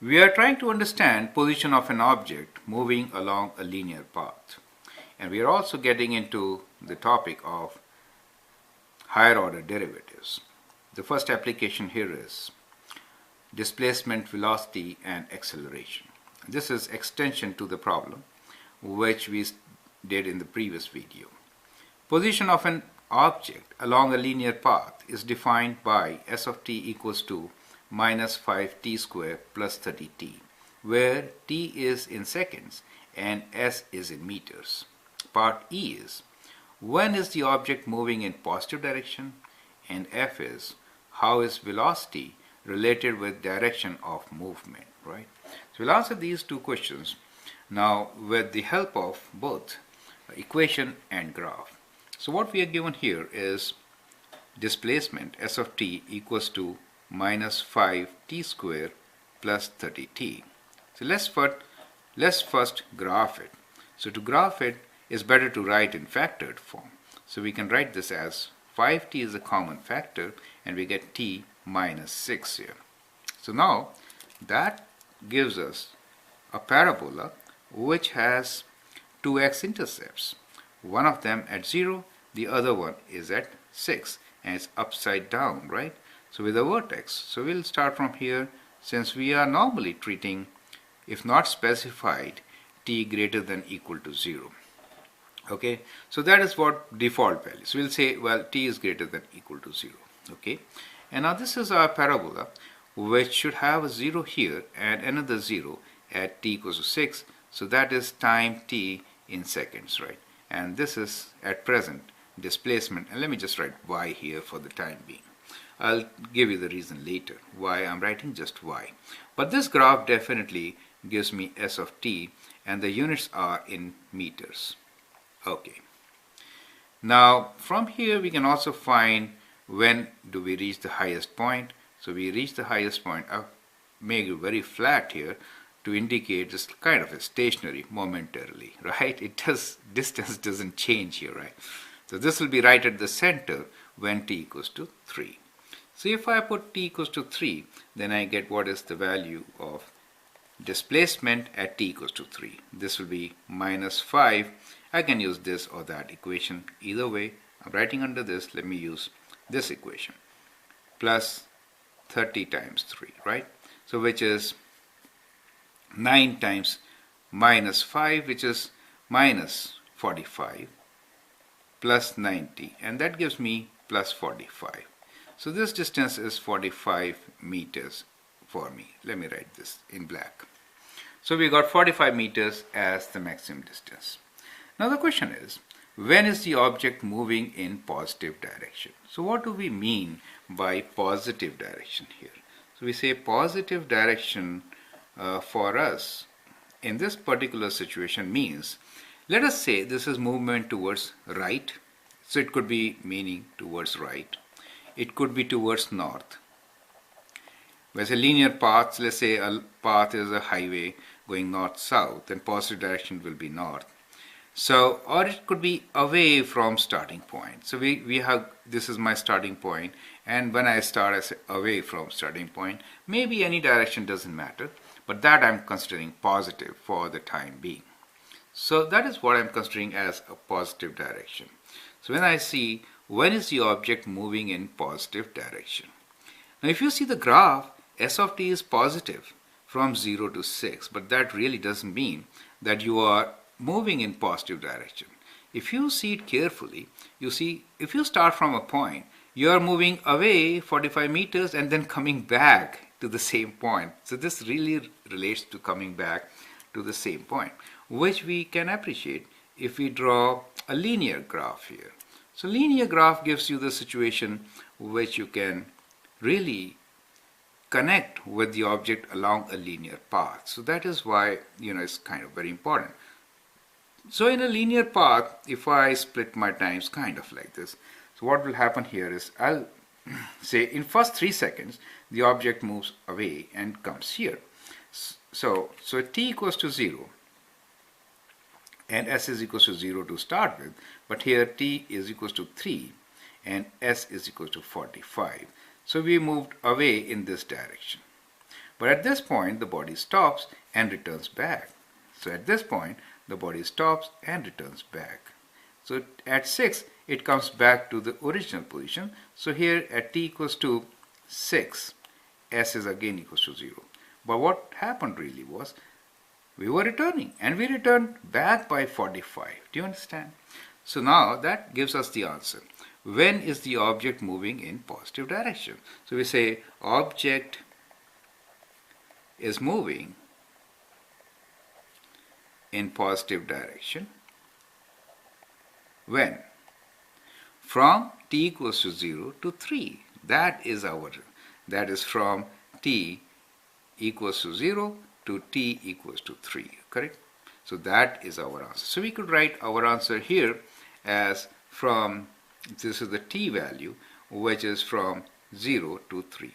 We are trying to understand position of an object moving along a linear path. And we are also getting into the topic of higher order derivatives. The first application here is displacement, velocity, and acceleration. This is extension to the problem which we did in the previous video. Position of an object along a linear path is defined by s of t equals to minus 5t squared plus 30t, where t is in seconds and s is in meters. Part E is when is the object moving in positive direction, and F is how is velocity related with direction of movement, right? So we'll answer these two questions now with the help of both equation and graph. So what we are given here is displacement s of t equals to minus 5t squared plus 30t. So let's first graph it. So to graph it, it's better to write in factored form. So we can write this as 5t is a common factor and we get t minus 6 here. So now that gives us a parabola which has two x-intercepts. One of them at 0, the other one is at 6, and it's upside down, right? So with a vertex. So we'll start from here, since we are normally treating, if not specified, t greater than equal to 0. Okay, so that is what default value. So we'll say, well, t is greater than equal to 0. Okay, and now this is our parabola which should have a 0 here and another 0 at t equals to 6. So that is time t in seconds, right? And this is at present displacement. And let me just write y here for the time being. I'll give you the reason later why I'm writing just y. But this graph definitely gives me s of t, and the units are in meters. Okay. Now from here we can also find when do we reach the highest point. So we reach the highest point. I'll make it very flat here to indicate just kind of a stationary momentarily, right? Distance doesn't change here, right? So this will be right at the center when t equals to 3. So if I put t equals to 3, then I get what is the value of displacement at t equals to 3. This will be minus 5. I can use this or that equation. Either way, I'm writing under this, let me use this equation. Plus 30 times 3, right? So which is 9 times minus 5, which is minus 45, plus 90, and that gives me plus 45. So this distance is 45 meters for me. Let me write this in black. So we got 45 meters as the maximum distance. Now the question is, when is the object moving in positive direction? So what do we mean by positive direction here? So we say positive direction for us in this particular situation means, let us say this is movement towards right. So it could be meaning towards right. It could be towards north. Whereas a linear path, let's say a path is a highway going north-south, then positive direction will be north. So, or it could be away from starting point. So we have, this is my starting point, and when I start, I say away from starting point. Maybe any direction doesn't matter, but that I'm considering positive for the time being. So that is what I'm considering as a positive direction. So when I see when is the object moving in positive direction. Now if you see the graph, s of t is positive from 0 to 6, but that really doesn't mean that you are moving in positive direction. If you see it carefully, you see if you start from a point, you are moving away 45 meters and then coming back to the same point. So this really relates to coming back to the same point, which we can appreciate if we draw a linear graph here. So linear graph gives you the situation which you can really connect with the object along a linear path. So that is why, it's kind of very important. So in a linear path, if I split my times kind of like this, so what will happen here is I'll say in first 3 seconds, the object moves away and comes here. So t equals to 0 and s is equals to 0 to start with, but here t is equals to 3 and s is equals to 45. So we moved away in this direction. But at this point, the body stops and returns back. So at this point, the body stops and returns back. So at 6, it comes back to the original position. So here at t equals to 6, s is again equals to 0. But what happened really was, we were returning and we returned back by 45. Do you understand? So now that gives us the answer. When is the object moving in positive direction? So we say object is moving in positive direction when? From t equals to 0 to 3. That is from t equals to 0 to t equals to 3, correct? So that is our answer. So we could write our answer here as from, this is the t value, which is from 0 to 3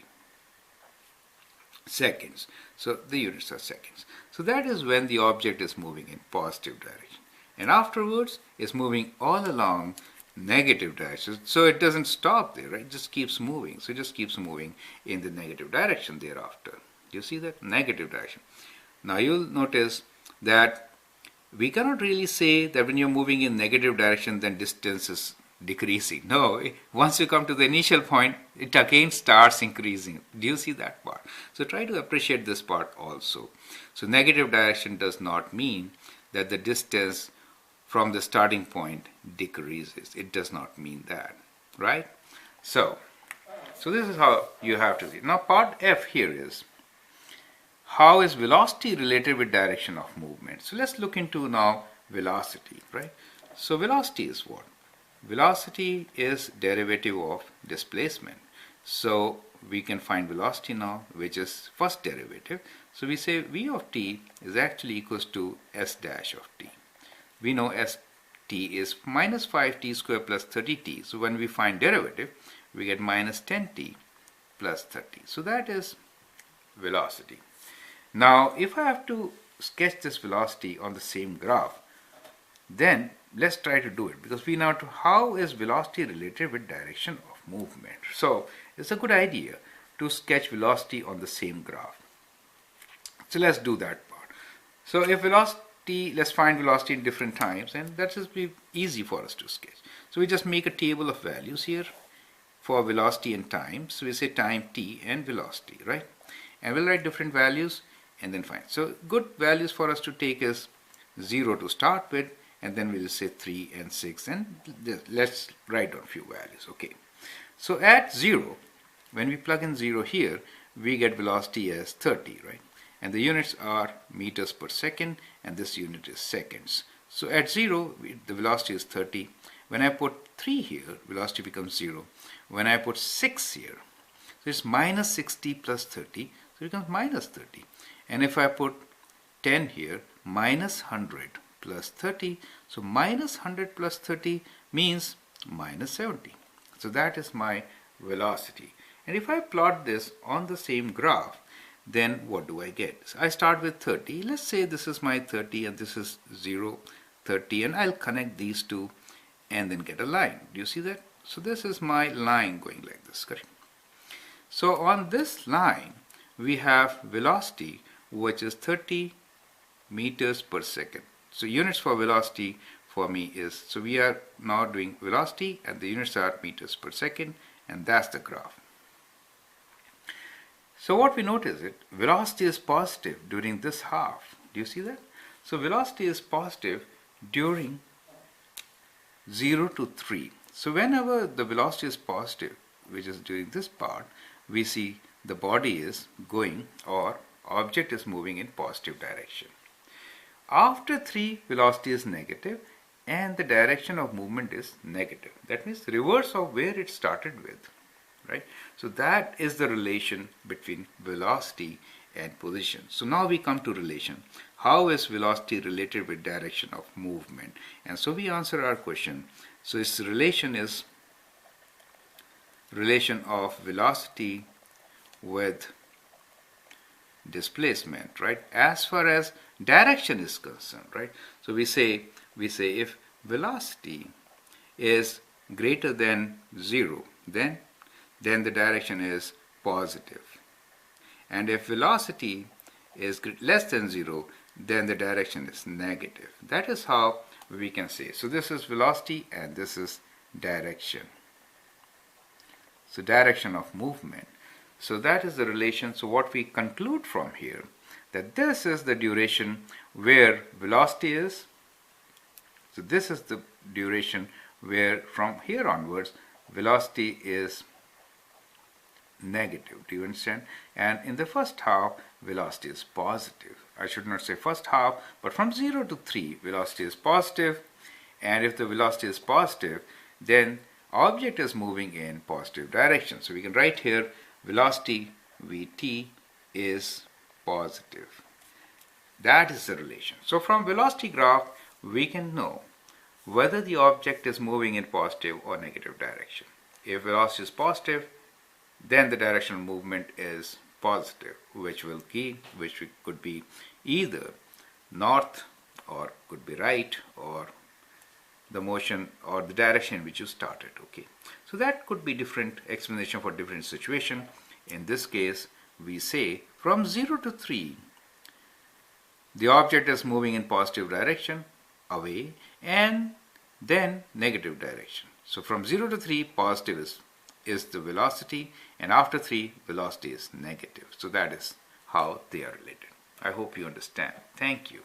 seconds. So the units are seconds. So that is when the object is moving in positive direction. And afterwards, it's moving all along negative direction. So it doesn't stop there, right? It just keeps moving. So it just keeps moving in the negative direction thereafter. You see that? Negative direction. Now you'll notice that we cannot really say that when you're moving in negative direction, then distance is decreasing. No, once you come to the initial point, it again starts increasing. Do you see that part? So try to appreciate this part also. So negative direction does not mean that the distance from the starting point decreases. It does not mean that, right? So this is how you have to see. Now part F here is, how is velocity related with direction of movement? So let's look into now velocity, right? So velocity is what? Velocity is derivative of displacement. So we can find velocity now, which is first derivative. So we say v of t is actually equals to s dash of t. We know st is minus 5t square plus 30t. So when we find derivative, we get minus 10t plus 30. So that is velocity. Now, if I have to sketch this velocity on the same graph, then let's try to do it, because we know how is velocity related with direction of movement. So it's a good idea to sketch velocity on the same graph. So let's do that part. So if velocity, let's find velocity in different times, and that just be easy for us to sketch. So we just make a table of values here for velocity and time. So we say time t and velocity, right? And we'll write different values and then find. So good values for us to take is 0 to start with, and then we'll say 3 and 6, and let's write down a few values. Okay. So at 0, when we plug in 0 here, we get velocity as 30, right? And the units are meters per second, and this unit is seconds. So at 0, the velocity is 30. When I put 3 here, velocity becomes 0. When I put 6 here, so it's minus 60 plus 30, so it becomes minus 30. And if I put 10 here, minus 100 plus 30, so minus 100 plus 30 means minus 70. So that is my velocity. And if I plot this on the same graph, then what do I get? So I start with 30. Let's say this is my 30 and this is 0, 30, and I'll connect these two and then get a line. Do you see that? So this is my line going like this, correct? So on this line, we have velocity, which is 30 meters per second. So units for velocity for me is, so we are now doing velocity and the units are meters per second, and that's the graph. So what we notice is velocity is positive during this half. Do you see that? So velocity is positive during 0 to 3. So whenever the velocity is positive, which is during this part, we see the body is going, or object is moving in positive direction. After 3, velocity is negative and the direction of movement is negative. That means reverse of where it started with, right? So that is the relation between velocity and position. So now we come to relation. How is velocity related with direction of movement? And so we answer our question. So its relation is relation of velocity with displacement, right? As far as direction is concerned, right? So we say if velocity is greater than 0, then the direction is positive. And if velocity is less than 0, then the direction is negative. That is how we can say. So this is velocity and this is direction. So direction of movement. So that is the relation. So what we conclude from here, that this is the duration where velocity is. So this is the duration where from here onwards velocity is negative. Do you understand? And in the first half velocity is positive. I should not say first half, but from 0 to 3 velocity is positive. And if the velocity is positive, then object is moving in positive direction. So we can write here velocity Vt is positive. That is the relation. So from velocity graph we can know whether the object is moving in positive or negative direction. If velocity is positive, then the direction of movement is positive, which could be either north or could be right, or the motion or the direction which you started. Okay, so that could be different explanation for different situation. In this case we say from 0 to 3 the object is moving in positive direction away, and then negative direction. So from 0 to 3 positive is the velocity, and after 3 velocity is negative. So that is how they are related. I hope you understand. Thank you.